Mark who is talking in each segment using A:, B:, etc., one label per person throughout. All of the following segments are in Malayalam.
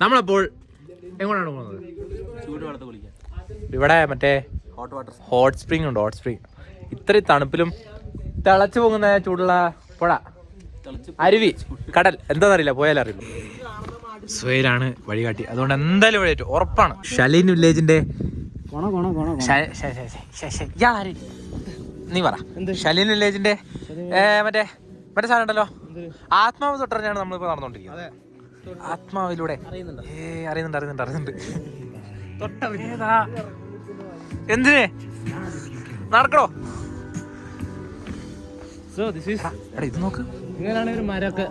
A: നമ്മളപ്പോൾ എങ്ങോട്ടാണ് പോകുന്നത്?
B: ചൂടുവെള്ളത്ത് കുളിക്കാൻ.
A: ഇവിടെ മറ്റേ ഹോട്ട് സ്പ്രിംഗ് ഉണ്ട്. ഹോട്ട് സ്പ്രിംഗ് ഇത്രയും തണുപ്പിലും തിളച്ചു പോകുന്ന ചൂടുള്ള പുഴ, അരുവി, കടൽ എന്താണെന്നറിയില്ല, പോയാലും അറിയില്ല. സുഹൈലാണ് വഴികാട്ടി. അതുകൊണ്ട് എന്തായാലും വഴിയേറ്റു ഉറപ്പാണ്. ഷലീൻ വില്ലേജിന്റെ നീ പറ. ഷലീൻ വില്ലേജിന്റെ മറ്റേ സാധനം ഉണ്ടല്ലോ, ആത്മാവ് തൊട്ടറിഞ്ഞാണ് നമ്മളിപ്പോ നടന്നുകൊണ്ടിരിക്കുന്നത്. ആത്മാവിലൂടെ അറിയുന്നുണ്ട്. ഏതാ എന്തിനെ നടക്കണോ? ഇത് നോക്ക്,
B: ഇങ്ങനെയാണ് ഒരു മരമൊക്കെ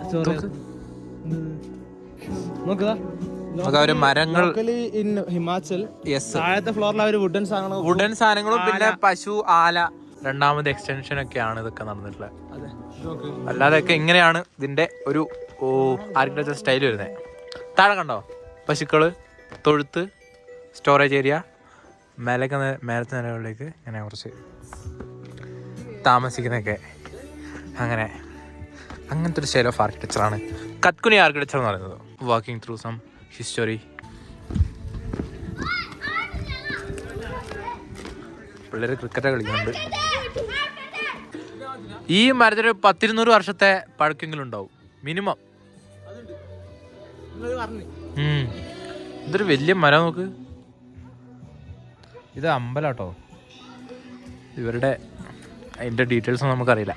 A: ഒരു മരങ്ങൾ
B: ഹിമാചൽ. താഴത്തെ ഫ്ലോറിൽ അവര് വുഡൻ
A: സാധനങ്ങളും പിന്നെ പശു, ആല, രണ്ടാമത് എക്സ്റ്റൻഷൻ ഒക്കെയാണ് ഇതൊക്കെ നടന്നിട്ടുള്ളത്. അല്ലാതെയൊക്കെ ഇങ്ങനെയാണ് ഇതിന്റെ ഒരു ആർക്കിടെക്ചർ സ്റ്റൈൽ വരുന്നത്. താഴെ കണ്ടോ, പശുക്കള്, തൊഴുത്ത്, സ്റ്റോറേജ് ഏരിയ, മേലത്തെ നിലകളിലേക്ക് ഇങ്ങനെ കുറച്ച് താമസിക്കുന്നതൊക്കെ അങ്ങനത്തെ ഒരു സ്റ്റൈൽ ഓഫ് ആർക്കിടെക്ചറാണ് കത്കുനി ആർക്കിടെക്ചർ എന്ന് പറയുന്നത്. Walking through some history. പിള്ളേർ ക്രിക്കറ്റ് കളിക്കുന്നുണ്ട്. ഈ മരത്തിന് 100-200 വർഷത്തെ പഴക്കെങ്കിലും ഉണ്ടാവും മിനിമം. ഇതൊരു വലിയ മരം നോക്ക്. ഇത് അമ്പലാട്ടോ. ഇവരുടെ അതിൻ്റെ ഡീറ്റെയിൽസ് ഒന്നും നമുക്കറിയില്ല.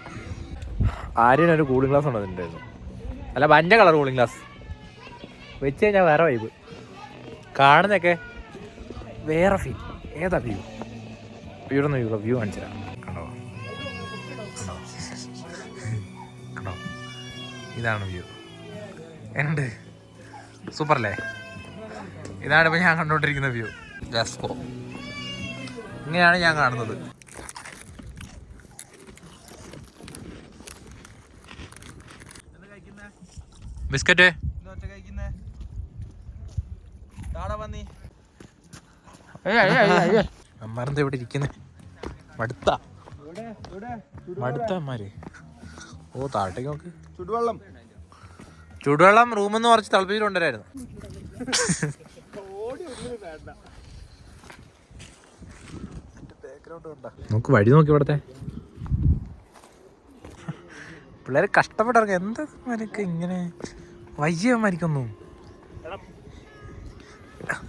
A: ആര്യനൊരു കൂളിംഗ് ഗ്ലാസ് ഉണ്ട് അതിൻ്റെ. അല്ല, മഞ്ഞ കളർ കൂളിംഗ് ഗ്ലാസ് വെച്ച് കഴിഞ്ഞാൽ വേറെ വൈബ്. കാണുന്നതൊക്കെ വേറെ ഫീൽ. ഏതാ വ്യൂ? വ്യൂ കാണിച്ചു തരാം. കണ്ടോ, ഇതാണ് വ്യൂ. എന്നുണ്ട്, സൂപ്പർ അല്ലേ? ഇതാണ് ഇപ്പം ഞാൻ കണ്ടുകൊണ്ടിരിക്കുന്ന വ്യൂ. ജസ്കോ ഇങ്ങനെയാണ് ഞാൻ കാണുന്നത്. ബിസ്ക്കറ്റ് അമ്മാരെന്താ ഇവിടെ ഇരിക്കുന്നേ? മടുത്തമാര്. താഴത്തേക്ക് നോക്ക്. ചൂടുവെള്ളം റൂമെന്ന് കുറച്ച് തിളപ്പിച്ചിട്ട് കൊണ്ടുവരായിരുന്നു. നമുക്ക് വഴി നോക്കി ഇവിടത്തെ പിള്ളേര് കഷ്ടപ്പെട്ടിറങ്ങി. എന്താ മരക്ക് ഇങ്ങനെ വയ്യമാരിക്കൊന്നും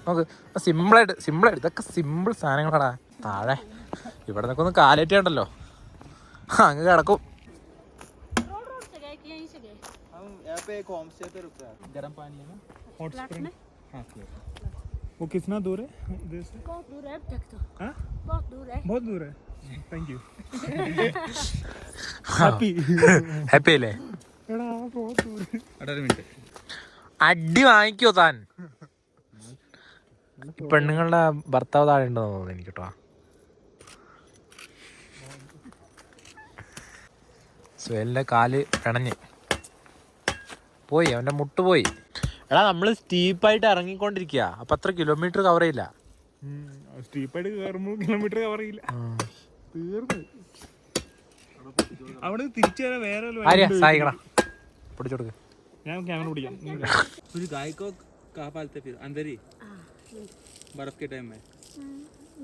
A: നോക്ക്. സിമ്പിളായിട്ട് ഇതൊക്കെ സിമ്പിൾ സാധനങ്ങളാടാ. താഴെ ഇവിടെ നിന്നൊക്കെ ഒന്ന് കാലേറ്റുണ്ടല്ലോ, അങ്ങ് കിടക്കും.
C: वो कितना दूर है इधर से?
D: बहुत दूर है तक तो।
C: हाँ?
D: बहुत दूर है।
C: Thank you.
A: ഹാപ്പി അല്ലേ?
C: എടാ बहुत दूर है।
A: അടി വാങ്ങിക്കോ താൻ. പെണ്ണുങ്ങളുടെ ഭർത്താവ് താഴെ ഉണ്ടെന്ന് തോന്നുന്നു എനിക്ക് കേട്ടോ. സുഹേലിന്റെ കാല് പിണഞ്ഞ് പോയി, അവന്റെ മുട്ട് പോയി. എടാ, നമ്മള് സ്റ്റീപ്പായിട്ട് ഇറങ്ങിക്കൊണ്ടിരിക്കുക. അപ്പൊ അത്ര കിലോമീറ്റർ കവർ ചെയ്യില്ല.
C: സ്റ്റീപ്പായിട്ട് കയറുമ്പോൾ കിലോമീറ്റർ കവർ ചെയ്യില്ല. തീർന്നു. അവിടെ തിരിച്ചു വരാൻ വേറെ
A: പിടിച്ചോടുക്ക്.
C: ഞാൻ ക്യാമറ പിടിക്കാം.
B: फिर गाय को कहाँ पालते फिर? अंदर ही बर्फ के टाइम में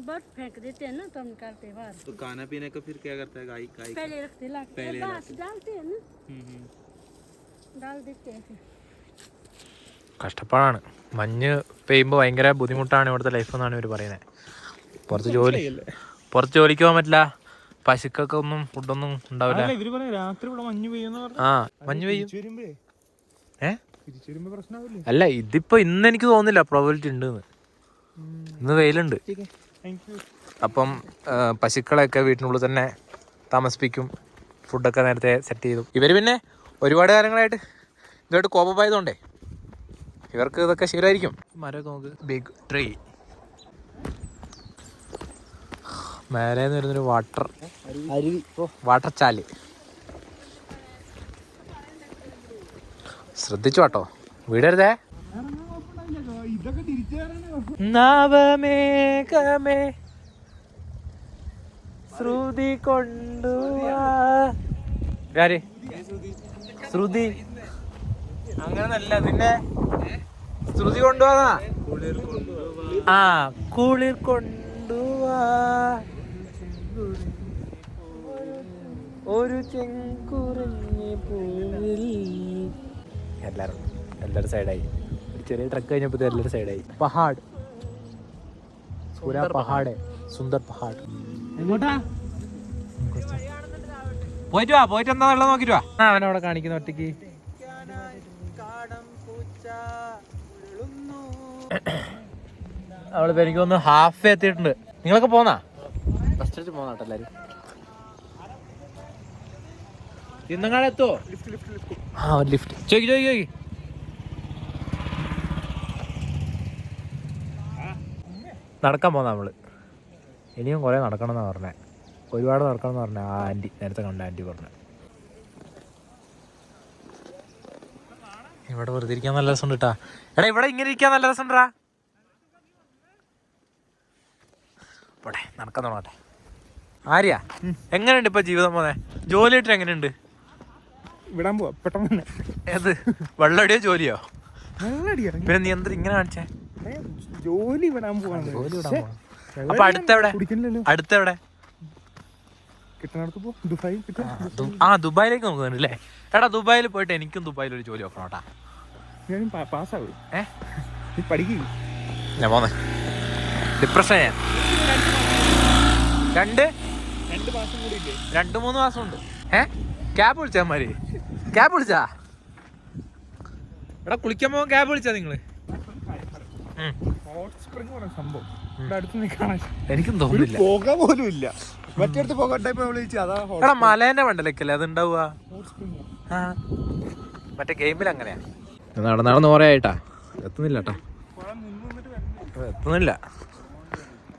D: बर्फ फेंक देते हैं ना तो हम निकालते हैं बाहर।
B: तो खाना पीने का फिर क्या करता है गाय?
D: पहले रखते ला
B: पहले
D: घास डालते हैं ना, डाल देते हैं फिर।
A: കഷ്ടപ്പാടാണ്. മഞ്ഞ് പെയ്യുമ്പോൾ ഭയങ്കര ബുദ്ധിമുട്ടാണ് ഇവിടുത്തെ ലൈഫ് എന്നാണ് ഇവർ പറയുന്നത്. പുറത്ത് ജോലിക്ക് പോകാൻ പറ്റില്ല. പശുക്കൊക്കെ ഒന്നും ഫുഡൊന്നും ഉണ്ടാവില്ല.
C: രാത്രി മഞ്ഞ് പെയ്യുന്ന.
A: മഞ്ഞ് പെയ്യും.
C: തിരിച്ചുവരുമ്പോ പ്രശ്നമാവില്ലേ?
A: അല്ല, ഇതിപ്പോ ഇന്ന് എനിക്ക് തോന്നുന്നില്ല പ്രോബബിലിറ്റി ഉണ്ട്. ഇന്ന് വെയിലുണ്ട്. അപ്പം പശുക്കളെയൊക്കെ വീട്ടിനുള്ളിൽ തന്നെ താമസിപ്പിക്കും. ഫുഡൊക്കെ നേരത്തെ സെറ്റ് ചെയ്തു. ഇവർ പിന്നെ ഒരുപാട് കാലങ്ങളായിട്ട് ഇതുമായിട്ട് കോപ്പായതുകൊണ്ടേ ഇവർക്ക് ഇതൊക്കെ ശരിയായിരിക്കും. മരമൊക്കെ നോക്ക്. Big tree. മേലേന്ന് വരുന്നൊരു വാട്ടർ ചാല്. ശ്രദ്ധിച്ചു കേട്ടോ, വീടരുതേ. നവമേഘമേ ശ്രുതി കൊണ്ടുവാ. ശ്രുതി അങ്ങനെ നല്ല പിന്നെ ശ്രുതി കൊണ്ടുപോവാ. ആ കുളിർ കൊണ്ടുവാ ഒരു ചെങ്കുറഞ്ഞ പൂവിൽ. എല്ലാരും സൈഡായി. ഒരു ചെറിയ ട്രക്ക് കഴിഞ്ഞപ്പോ എല്ലാരും സൈഡായി. പഹാഡ്, പൂരാ പഹാഡ്, സുന്ദർ പഹാഡ്.
B: എങ്ങോട്ടാ?
A: പോയിട്ട് വാ, പോയിട്ട് എന്താ വെള്ളം നോക്കിട്ട് വാ. അവനവിടെ കാണിക്കുന്ന ഒറ്റയ്ക്ക്. അവളിപ്പോ എനിക്ക് തോന്നുന്നു ഹാഫ് എത്തിയിട്ടുണ്ട്. നിങ്ങളൊക്കെ പോന്നാ? ഫസ്റ്റ് പോന്നാട്ടോ എല്ലാരും. ഇന്നങ്ങാടെ എത്തോ? ആ ഒരു ലിഫ്റ്റ്. ചോദിക്ക്. നടക്കാൻ പോന്നാ നമ്മള്. ഇനിയും കുറെ നടക്കണം എന്നാ പറഞ്ഞേ. ഒരുപാട് നടക്കണം എന്ന് പറഞ്ഞ ആ ആൻറ്റി, നേരത്തെ കണ്ട ആൻറ്റി പറഞ്ഞ. ഇവിടെ വെറുതെ ഇരിക്കാൻ നല്ല രസമുണ്ട് കേട്ടാ. എടാ ഇവിടെ ഇങ്ങനെ ഇരിക്കാൻ നല്ല രസമുണ്ടാ. പോട്ടെ, നടക്കാൻ തുടങ്ങട്ടെ. ആര്യാ, എങ്ങനെയുണ്ട് ഇപ്പൊ ജീവിതം പോന്നെ? ജോലി ഇട്ട് എങ്ങനെയുണ്ട്?
C: വിടാൻ പോവാ പെട്ടെന്ന്.
A: ഏത് വെള്ളടിയോ ജോലിയോ?
C: വെള്ളടിയാ.
A: പിന്നെ നീ എന്തിനാ ഇങ്ങനെ കാണിച്ചേ?
C: ജോലി വിടാൻ പോവാണ്.
A: ജോലി വിടാൻ പോവാ. അപ്പൊ അടുത്തെവിടെ? അടുത്തെവിടെ?
C: കിട്ടുന്നിടത്ത് പോ. ദുബായ്.
A: ആ ദുബായിലേക്ക് നോക്കുന്നുണ്ട് അല്ലേ? എടാ ദുബായിൽ പോയിട്ട് എനിക്കും ദുബായിൽ ഒരു ജോലി നോക്കണം കേട്ടാ.
C: ഞാൻ പാസ്സാവും. നീ പഠിക്കും.
A: ഞാൻ പോന്നെ ഡിപ്രഷൻ. ഞാൻ
C: 2 മാസം കൂടി ഇല്ലേ?
A: 2-3 മാസം ഉണ്ട്. ക്യാബ് വിളിച്ചാ മാരി? ക്യാബ് വിളിച്ചാ? എടാ കുളിക്കാൻ പോകാൻ ക്യാബ് വിളിച്ചാ നിങ്ങള്?
C: ഹോട്ട് സ്പ്രിംഗ് പറഞ്ഞ സംഭവം ഇവിടെ അടുത്ത് നീ കാണാൻ
A: എനിക്കും തോന്നുന്നില്ല.
C: പോകാൻ പോലും ഇല്ല. മറ്റേടത്ത് പോകട്ടെ വിളിച്ചു. അതാ
A: എടാ മലേന്റെ മണ്ടലേക്കല്ലേ അത് ഉണ്ടാവുക? മറ്റേ ഗെയിമിൽ അങ്ങനെയാ. നടന്ന് കുറേ ആയിട്ടാ, എത്തുന്നില്ല കേട്ടാ, എത്തുന്നില്ല.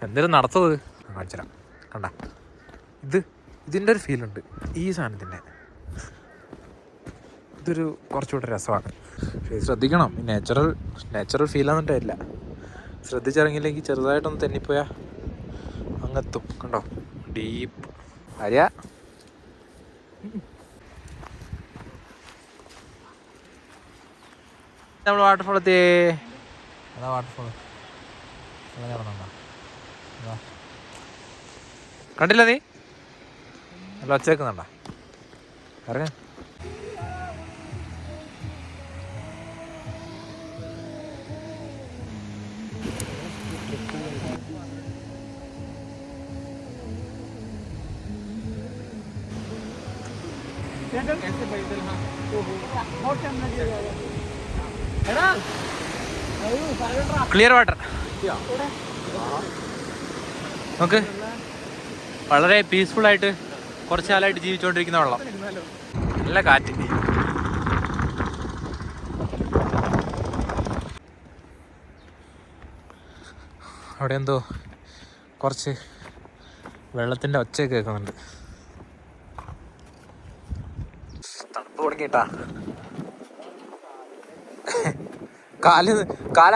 A: എന്തേലും നടത്തത് കാണിച്ചരാം. കണ്ട ഇതിൻ്റെ ഒരു ഫീലുണ്ട് ഈ സാധനത്തിൻ്റെ. ഇതൊരു കുറച്ചുകൂടെ രസമാണ്. ശ്രദ്ധിക്കണം, നാച്ചുറൽ ഫീലാന്നിട്ടേ ഇല്ല. ശ്രദ്ധിച്ചിറങ്ങിയില്ലെങ്കിൽ ചെറുതായിട്ടൊന്ന് തെന്നിപ്പോയാ അങ്ങെത്തും. കണ്ടോ ഡീപ്പ്. ആര്യ നമ്മൾ വാട്ടർഫോൾ എത്തിയേ. അതാ വാട്ടർഫോൾ. കണ്ടില്ല നീ? നല്ല ഒച്ചേക്കുന്നുണ്ട. ഇറങ്ങ. ക്ലിയർ വാട്ടർ നോക്ക്. വളരെ പീസ്ഫുൾ ആയിട്ട് കുറച്ച് കാലമായിട്ട് ജീവിച്ചുകൊണ്ടിരിക്കുന്ന വെള്ളം. നല്ല കാറ്റ്. അവിടെ എന്തോ കുറച്ച് വെള്ളത്തിൻ്റെ ഒച്ച കേൾക്കുന്നുണ്ട്. തണുപ്പ് തുടങ്ങിട്ടാ. കാല്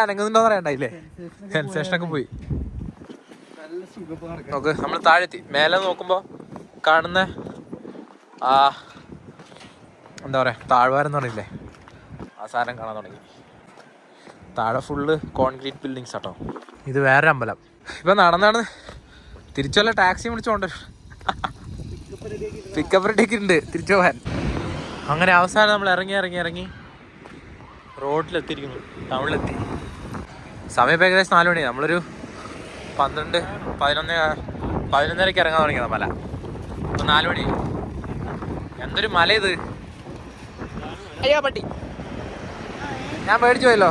A: അനങ്ങുന്നുണ്ടോന്ന് അറിയണ്ടായില്ലേ? സെൻസേഷനൊക്കെ പോയി. നോക്ക്, നമ്മൾ താഴെത്തി. മേലെ നോക്കുമ്പോ കാണുന്ന ആ എന്താ പറയാ, താഴ്വാരം പറയില്ലേ, ആ സാധനം കാണാൻ തുടങ്ങി. താഴെ ഫുള്ള് കോൺക്രീറ്റ് ബിൽഡിങ്സ് ആട്ടോ. ഇത് വേറൊരു അമ്പലം. ഇപ്പൊ നടന്നാണ് തിരിച്ചുള്ള ടാക്സി വിളിച്ചോണ്ട് പിക്കപ്പ് റെഡിയൊക്കെ ഉണ്ട് തിരിച്ചു പോകാൻ. അങ്ങനെ അവസാനം നമ്മൾ ഇറങ്ങി റോഡിലെത്തിയിരിക്കുന്നു, ടൗണിലെത്തി. സമയം ഇപ്പം ഏകദേശം 4 മണി. നമ്മളൊരു 11:30 ഇറങ്ങാൻ തുടങ്ങിയത് മല. ഇപ്പം 4 മണി. എന്തൊരു മല ഇത്! അയ്യോ പട്ടി, ഞാൻ പേടിച്ചു പോയല്ലോ.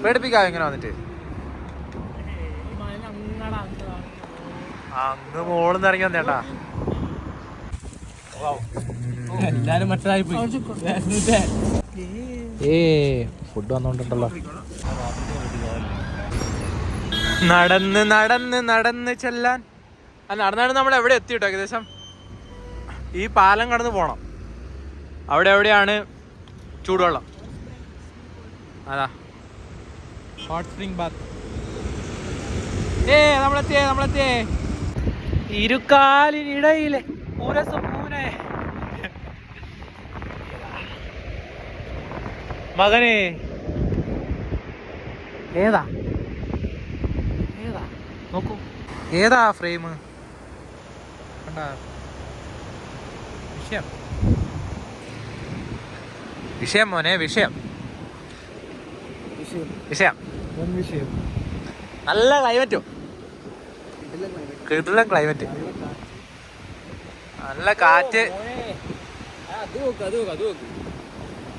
A: പേടിപ്പിക്കാവോ ഇങ്ങനെ വന്നിട്ട്? അങ്ങ് മോളിന്ന് ഇറങ്ങി വന്നേട്ടാ.
B: എല്ലാരും മറ്റേതായി പോയി.
A: ഫുഡ് വന്നോണ്ടല്ലോ. നടന്ന് ചെല്ലാൻ നടന്നാണ് നമ്മൾ എവിടെ എത്തിയിട്ടോ. ഏകദേശം ഈ പാലം കടന്ന് പോണം. അവിടെ എവിടെയാണ് ചൂടുവെള്ളം. അതാ ഹോട്ട് സ്പ്രിംഗ് ബാത്ത്. നമ്മളെത്തിയേ ഇരുക്കാലിനിടയിലെ മകനെ. ഏതാ ഏതാ നോക്കൂ, ഏതാ ഫ്രെയിം? കണ്ടാ വിഷയം, വിഷയം മോനെ, വിഷയം വിഷയം. നല്ല ക്ലൈമറ്റും, കിട്ടുന്ന ക്ലൈമറ്റ്, നല്ല കാറ്റ്.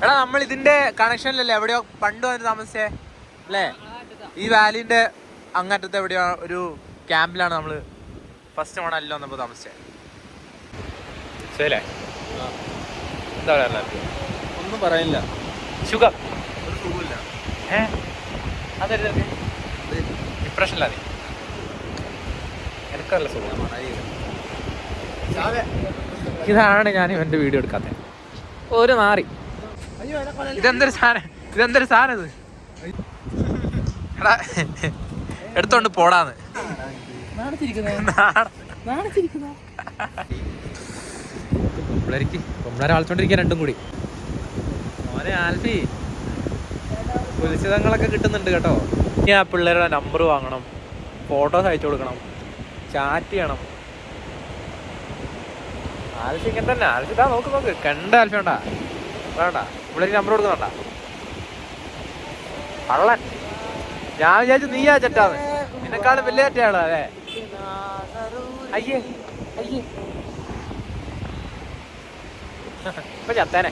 A: എടാ നമ്മൾ ഇതിന്റെ കണക്ഷനിലല്ലേ എവിടെയോ പണ്ട് വന്ന് താമസിച്ചേ അല്ലേ? ഈ വാലിന്റെ അങ്ങറ്റത്തെ എവിടെയോ ഒരു ക്യാമ്പിലാണ് നമ്മള് ഫസ്റ്റ് ഓണല്ലോ വന്നപ്പോ താമസിച്ചേ. ശരിയല്ലേ? എന്താ പറയാ,
B: ഒന്നും പറയാനില്ല.
A: സുഖം.
B: ഒരു സുഖമില്ല.
A: അതെ ഡിപ്രഷനിലാ നീ? എനിക്കല്ല സുഖം. ഇതാണ് ഞാൻ ഇവന്റെ വീഡിയോ എടുക്കാത്ത ഒരു നാറി. ഇതെന്തൊരു സാധനം, ഇതെന്തൊരു സാധനം ഇത്? എടാ എടുത്തോണ്ട് പോടാന്ന്. പൊമ്പിളാരെ വളച്ചോണ്ടിരിക്കാൻ രണ്ടും കൂടി. മോനെ ആൽഫി, കുലിശിതങ്ങളൊക്കെ കിട്ടുന്നുണ്ട് കേട്ടോ. ഇനി ആ പിള്ളേരുടെ നമ്പർ വാങ്ങണം, ഫോട്ടോസ് അയച്ചു കൊടുക്കണം, ചാറ്റ് ചെയ്യണം. ആൽഫി ഇങ്ങനെ തന്നെ. ആൽഫി ഇതാ നോക്ക് നോക്ക്, കണ്ട ആൽഫി വേണ്ട വേണ്ട, ഇവിടെ നമ്പർ കൊടുക്കുന്നുണ്ട കള്ളൻ. ഞാൻ വിചാരിച്ചു നീയാ ചെറ്റാന്ന്, നിന്നെക്കാളും വലിയ ചെറ്റയാളോ അല്ലേ? അയ്യേ അയ്യേ ഇപ്പൊ ചത്തേനെ.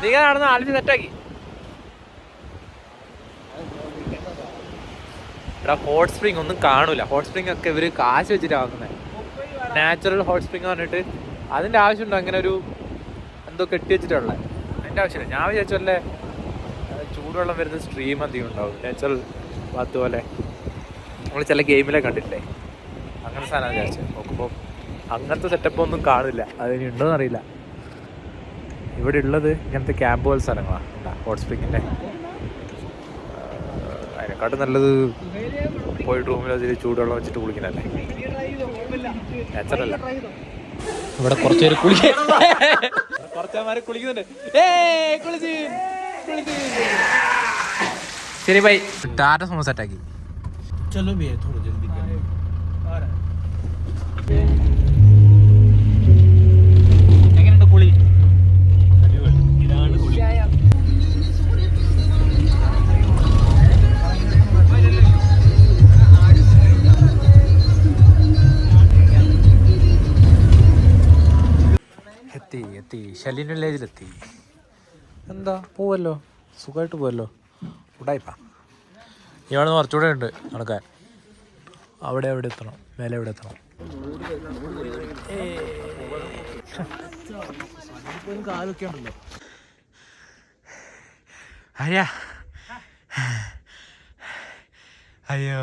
A: നീ നടന്ന് ആൽഫി സെറ്റാക്കി. എടാ ഹോട്ട് സ്പ്രിങ് ഒന്നും കാണൂല. ഹോട്ട് സ്പ്രിങ് ഒക്കെ ഇവര് കാശ് വെച്ചിട്ടാണ് വാങ്ങുന്നത്. നാച്ചുറൽ ഹോട്ട് സ്പ്രിങ് പറഞ്ഞിട്ട് അതിൻ്റെ ആവശ്യമുണ്ടോ? അങ്ങനെ ഒരു എന്തോ കെട്ടി വെച്ചിട്ടുള്ളത്, അതിൻ്റെ ആവശ്യമില്ല. ഞാൻ വിചാരിച്ചല്ലേ ചൂടുവെള്ളം വരുന്ന സ്ട്രീം അധികം ഉണ്ടാവും, നാച്ചുറൽ ബാത്ത് പോലെ നമ്മൾ ചില ഗെയിമിലൊക്കെ കണ്ടിട്ടില്ലേ, അങ്ങനെ സാധനം വിചാരിച്ചത്. നോക്കുമ്പോൾ അങ്ങനത്തെ സെറ്റപ്പ് ഒന്നും കാണില്ല. അതിന് ഉണ്ടോയെന്ന് അറിയില്ല. ഇവിടെ ഉള്ളത് ഇങ്ങനത്തെ ക്യാമ്പ് പോലെ സ്ഥലങ്ങളാണ് ഹോട്ട് സ്പ്രിങ്ങിൻ്റെ. അതിനെക്കാട്ടും നല്ലത് പോയിട്ട് റൂമിൽ അതിൽ ചൂടുവെള്ളം വെച്ചിട്ട് കുളിക്കുന്നതല്ലേ, നാച്ചുറല്ല. ഇവിടെ കുറച്ചുപേര് കുറച്ചമാര് കുളിക്കുന്നുണ്ട്. ശരി ബൈ. ടാറ്റ സമോസ സെറ്റാക്കി.
B: चलो भैया थोड़ा जल्दी करें.
A: എങ്ങനെയുണ്ട് കുളി?
B: ഇതാണ് കുളി.
A: എത്തി എത്തി ഷെല്ലിൻ വില്ലേജിലെത്തി. എന്താ പോവല്ലോ, സുഖമായിട്ട് പോവല്ലോ. ഉടായിപ്പാ. ഇയാൾ കുറച്ചുകൂടെ ഉണ്ട് നടക്കാൻ. അവിടെ എവിടെ എത്തണം, മേലെ എവിടെ എത്തണം.
B: കാലൊക്കെ ഉണ്ടല്ലോ.
A: അയ്യാ അയ്യോ,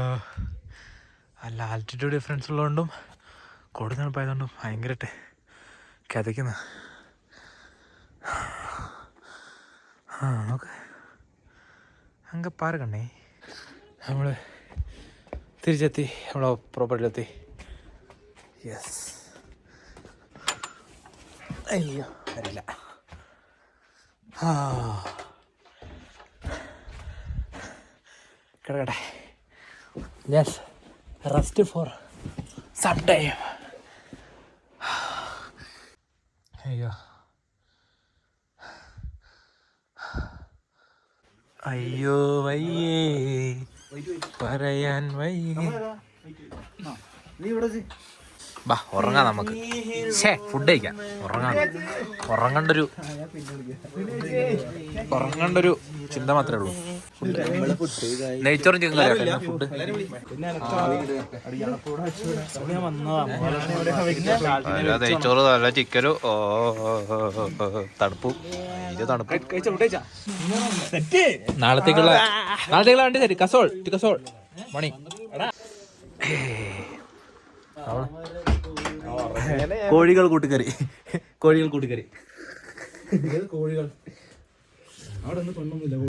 A: അല്ല ആൾട്ടിറ്റ്യൂഡ് ഡിഫറൻസ് ഉള്ളതുകൊണ്ടും കൊടു തണുപ്പായതുകൊണ്ടും ഭയങ്കരമായിട്ട് കിതയ്ക്കുന്ന. നോക്ക് അങ്ങ് പാറ് കണ്ണേ. നമ്മൾ തിരിച്ചെത്തി, നമ്മളെ പ്രോപ്പർട്ടിയിലെത്തി. യെസ്. അയ്യോ വരില്ല. കിടക്കട്ടെ. Yes, rest for some time. അയ്യോ അയ്യോ വയ്യേ പറയാൻ വയ്യേ. ബാ ഉറങ്ങാം നമുക്ക്. ഫുഡ് കഴിക്കാം, ഉറങ്ങണ്ടൊരു ചിന്ത മാത്രമേ ഉള്ളൂ. നെയ്ച്ചോറും ചിക്കൻ കറിയാട്ടെ ഫുഡ്. നെയ്ച്ചോറ് നല്ല ചിക്കനും തണുപ്പും നാളത്തേക്കുള്ള വണ്ടി ശരി. കസോൾ മണി കോഴികൾ കൂട്ടുകറി.
B: കോഴികൾ അവിടെ ഒന്നും